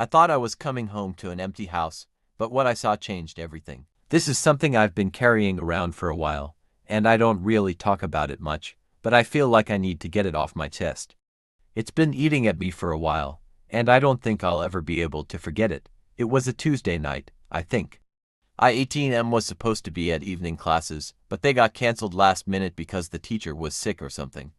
I thought I was coming home to an empty house, but what I saw changed everything. This is something I've been carrying around for a while, and I don't really talk about it much, but I feel like I need to get it off my chest. It's been eating at me for a while, and I don't think I'll ever be able to forget it. It was a Tuesday night, I think. I-18M was supposed to be at evening classes, but they got canceled last minute because the teacher was sick or something.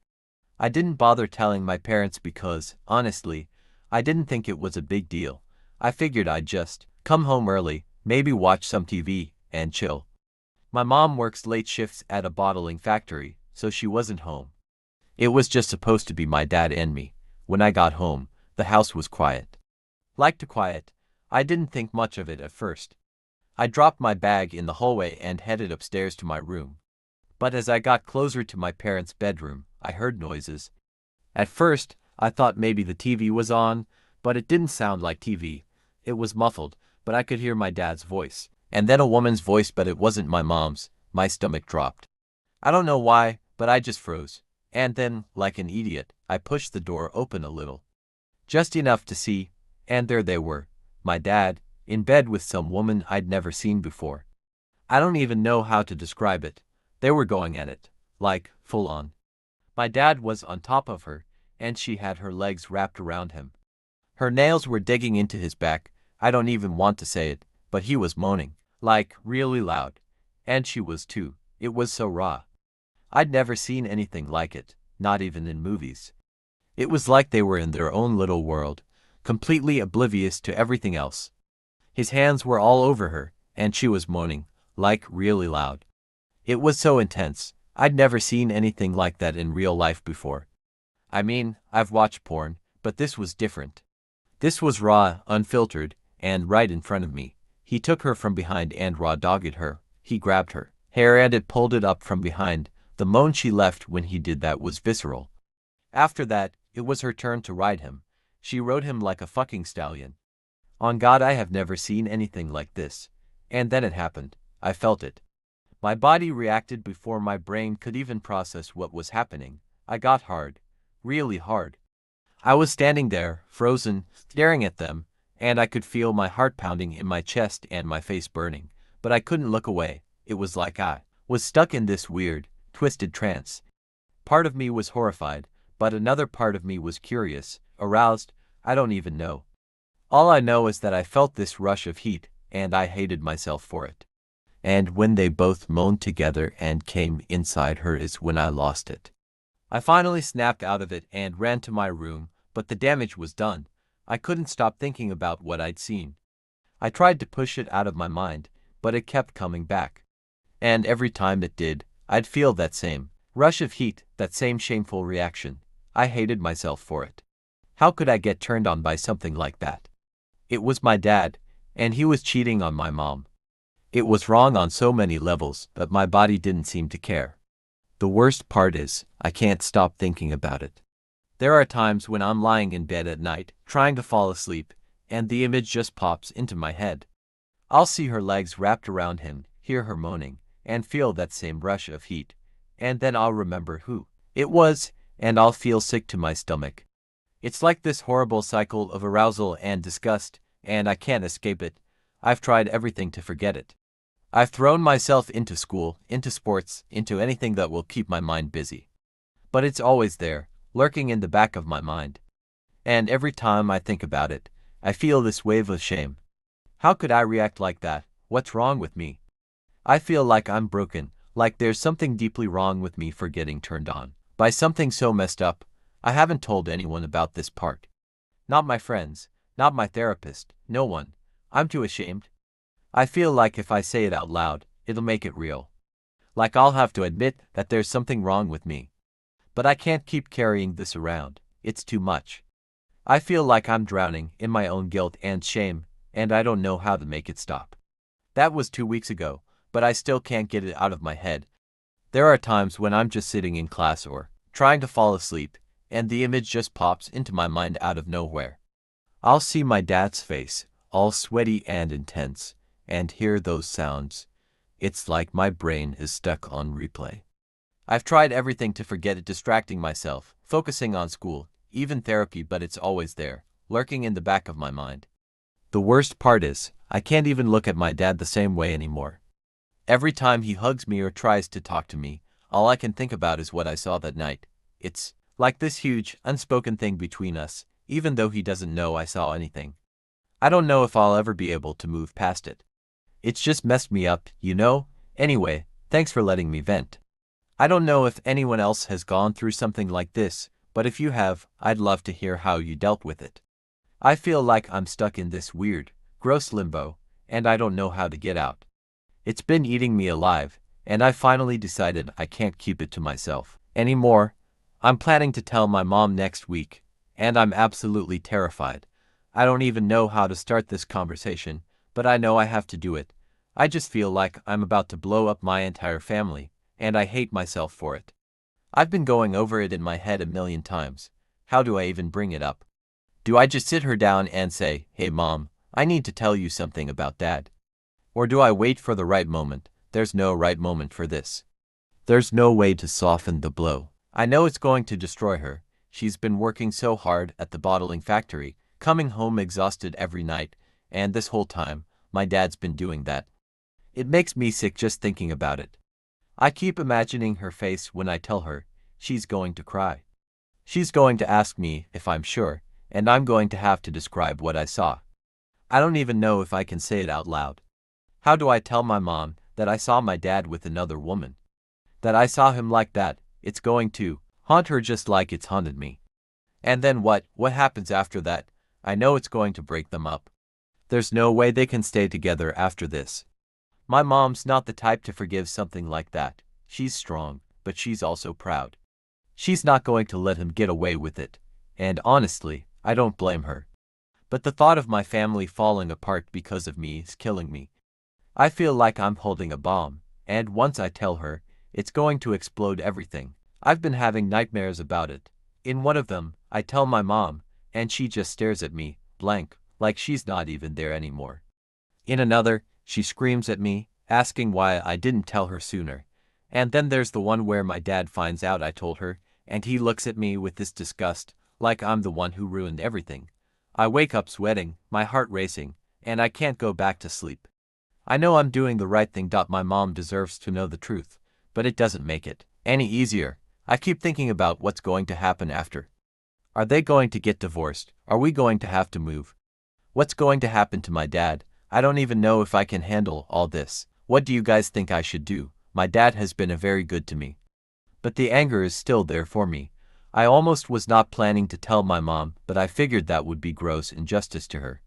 I didn't bother telling my parents because, honestly, I didn't think it was a big deal. I figured I'd just come home early, maybe watch some TV, and chill. My mom works late shifts at a bottling factory, so she wasn't home. It was just supposed to be my dad and me. When I got home, the house was quiet. Like quiet, I didn't think much of it at first. I dropped my bag in the hallway and headed upstairs to my room. But as I got closer to my parents' bedroom, I heard noises. At first, I thought maybe the TV was on, but it didn't sound like TV. It was muffled, but I could hear my dad's voice. And then a woman's voice, but it wasn't my mom's. My stomach dropped. I don't know why, but I just froze. And then, like an idiot, I pushed the door open a little. Just enough to see, and there they were, my dad, in bed with some woman I'd never seen before. I don't even know how to describe it. They were going at it, like, full on. My dad was on top of her, and she had her legs wrapped around him. Her nails were digging into his back. I don't even want to say it, but he was moaning, like, really loud. And she was too. It was so raw. I'd never seen anything like it, not even in movies. It was like they were in their own little world, completely oblivious to everything else. His hands were all over her, and she was moaning, like, really loud. It was so intense. I'd never seen anything like that in real life before. I mean, I've watched porn, but this was different. This was raw, unfiltered, and right in front of me. He took her from behind and raw-dogged her. He grabbed her hair and it pulled it up from behind. The moan she left when he did that was visceral. After that, it was her turn to ride him. She rode him like a fucking stallion. On God, I have never seen anything like this. And then it happened. I felt it. My body reacted before my brain could even process what was happening. I got hard. Really hard. I was standing there, frozen, staring at them, and I could feel my heart pounding in my chest and my face burning. But I couldn't look away. It was like I was stuck in this weird, twisted trance. Part of me was horrified, but another part of me was curious, aroused. I don't even know. All I know is that I felt this rush of heat, and I hated myself for it. And when they both moaned together and came inside her is when I lost it. I finally snapped out of it and ran to my room, but the damage was done. I couldn't stop thinking about what I'd seen. I tried to push it out of my mind, but it kept coming back. And every time it did, I'd feel that same rush of heat, that same shameful reaction. I hated myself for it. How could I get turned on by something like that? It was my dad, and he was cheating on my mom. It was wrong on so many levels, but my body didn't seem to care. The worst part is, I can't stop thinking about it. There are times when I'm lying in bed at night, trying to fall asleep, and the image just pops into my head. I'll see her legs wrapped around him, hear her moaning, and feel that same rush of heat. And then I'll remember who it was, and I'll feel sick to my stomach. It's like this horrible cycle of arousal and disgust, and I can't escape it. I've tried everything to forget it. I've thrown myself into school, into sports, into anything that will keep my mind busy. But it's always there, lurking in the back of my mind. And every time I think about it, I feel this wave of shame. How could I react like that? What's wrong with me? I feel like I'm broken, like there's something deeply wrong with me for getting turned on by something so messed up. I haven't told anyone about this part. Not my friends, not my therapist, no one. I'm too ashamed. I feel like if I say it out loud, it'll make it real. Like I'll have to admit that there's something wrong with me. But I can't keep carrying this around. It's too much. I feel like I'm drowning in my own guilt and shame, and I don't know how to make it stop. That was 2 weeks ago, but I still can't get it out of my head. There are times when I'm just sitting in class or trying to fall asleep, and the image just pops into my mind out of nowhere. I'll see my dad's face, all sweaty and intense, and hear those sounds. It's like my brain is stuck on replay. I've tried everything to forget it, distracting myself, focusing on school, even therapy, but it's always there, lurking in the back of my mind. The worst part is, I can't even look at my dad the same way anymore. Every time he hugs me or tries to talk to me, all I can think about is what I saw that night. It's like this huge, unspoken thing between us, even though he doesn't know I saw anything. I don't know if I'll ever be able to move past it. It's just messed me up, you know? Anyway, thanks for letting me vent. I don't know if anyone else has gone through something like this, but if you have, I'd love to hear how you dealt with it. I feel like I'm stuck in this weird, gross limbo, and I don't know how to get out. It's been eating me alive, and I finally decided I can't keep it to myself anymore. I'm planning to tell my mom next week, and I'm absolutely terrified. I don't even know how to start this conversation, but I know I have to do it. I just feel like I'm about to blow up my entire family, and I hate myself for it. I've been going over it in my head a million times. How do I even bring it up? Do I just sit her down and say, "Hey mom, I need to tell you something about dad"? Or do I wait for the right moment? There's no right moment for this. There's no way to soften the blow. I know it's going to destroy her. She's been working so hard at the bottling factory, coming home exhausted every night, and this whole time, my dad's been doing that. It makes me sick just thinking about it. I keep imagining her face when I tell her. She's going to cry. She's going to ask me if I'm sure, and I'm going to have to describe what I saw. I don't even know if I can say it out loud. How do I tell my mom that I saw my dad with another woman? That I saw him like that? It's going to haunt her just like it's haunted me. And then what? What happens after that? I know it's going to break them up. There's no way they can stay together after this. My mom's not the type to forgive something like that. She's strong, but she's also proud. She's not going to let him get away with it. And honestly, I don't blame her. But the thought of my family falling apart because of me is killing me. I feel like I'm holding a bomb, and once I tell her, it's going to explode everything. I've been having nightmares about it. In one of them, I tell my mom, and she just stares at me, blank, like she's not even there anymore. In another, she screams at me, asking why I didn't tell her sooner. And then there's the one where my dad finds out I told her, and he looks at me with this disgust, like I'm the one who ruined everything. I wake up sweating, my heart racing, and I can't go back to sleep. I know I'm doing the right thing. My mom deserves to know the truth, but it doesn't make it any easier. I keep thinking about what's going to happen after. Are they going to get divorced? Are we going to have to move? What's going to happen to my dad? I don't even know if I can handle all this. What do you guys think I should do? My dad has been very good to me. But the anger is still there for me. I almost was not planning to tell my mom, but I figured that would be gross injustice to her.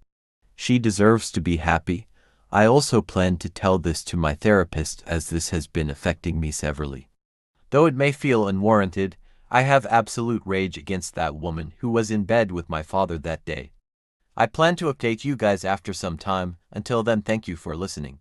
She deserves to be happy. I also plan to tell this to my therapist, as this has been affecting me severely. Though it may feel unwarranted, I have absolute rage against that woman who was in bed with my father that day. I plan to update you guys after some time. Until then, thank you for listening.